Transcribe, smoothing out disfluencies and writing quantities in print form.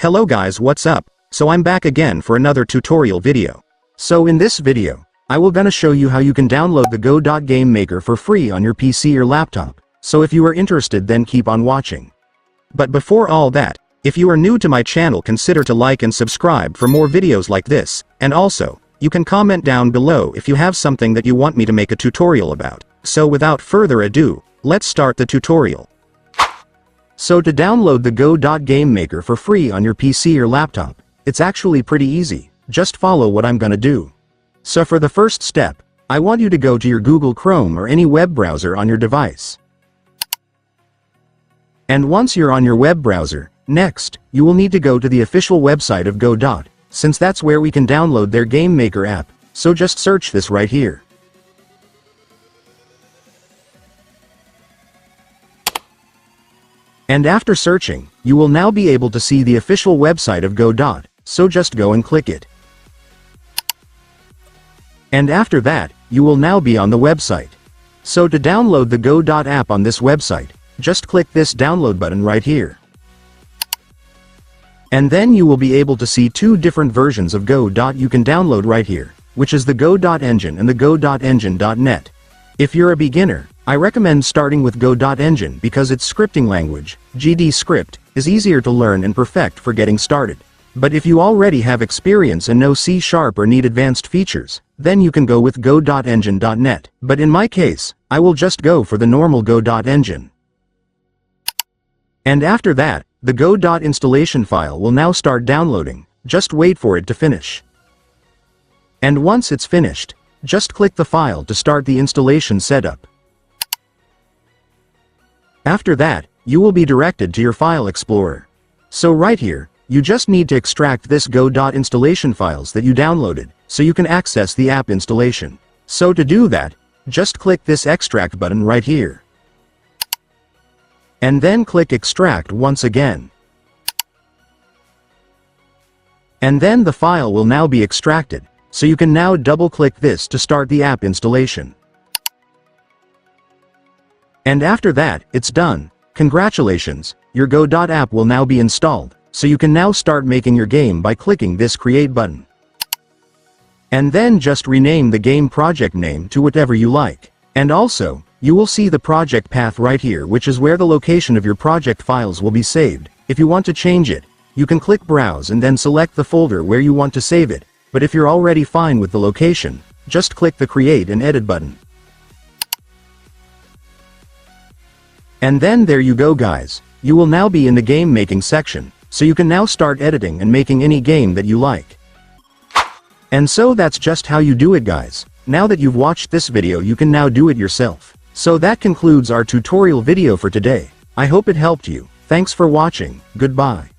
Hello guys, what's up? So I'm back again for another tutorial video. So in this video, I will gonna show you how you can download the Godot game maker for free on your PC or laptop. So if you are interested, then keep on watching. But before all that, if you are new to my channel, consider to like and subscribe for more videos like this, and also, you can comment down below if you have something that you want me to make a tutorial about. So without further ado, let's start the tutorial. So to download the Godot game maker for free on your PC or laptop, it's actually pretty easy. Just follow what I'm gonna do. So for the first step, I want you to go to your Google Chrome or any web browser on your device. And once you're on your web browser, next, you will need to go to the official website of Godot, since that's where we can download their game maker app, so just search this right here. And after searching, you will now be able to see the official website of Godot, so just go and click it. And after that, you will now be on the website. So to download the Godot app on this website, just click this download button right here. And then you will be able to see two different versions of Godot you can download right here, which is the Godot Engine and the Godot Engine.net. If you're a beginner, I recommend starting with Godot Engine because its scripting language, GD script, is easier to learn and perfect for getting started. But if you already have experience and know C# or need advanced features, then you can go with Godot Engine.net. But in my case, I will just go for the normal Godot Engine. And after that, the Godot installation file will now start downloading. Just wait for it to finish. And once it's finished, just click the file to start the installation setup. After that, you will be directed to your file explorer. So right here, you just need to extract this Godot installation files that you downloaded, so you can access the app installation. So to do that, just click this extract button right here. And then click extract once again. And then the file will now be extracted, so you can now double-click this to start the app installation. And after that, it's done. Congratulations, your Godot app will now be installed, so you can now start making your game by clicking this create button. And then just rename the game project name to whatever you like. And also, you will see the project path right here, which is where the location of your project files will be saved. If you want to change it, you can click browse and then select the folder where you want to save it. But if you're already fine with the location, just click the create and edit button. And then there you go guys, you will now be in the game making section, so you can now start editing and making any game that you like. And so that's just how you do it guys. Now that you've watched this video, you can now do it yourself. So that concludes our tutorial video for today. I hope it helped you. Thanks for watching, goodbye.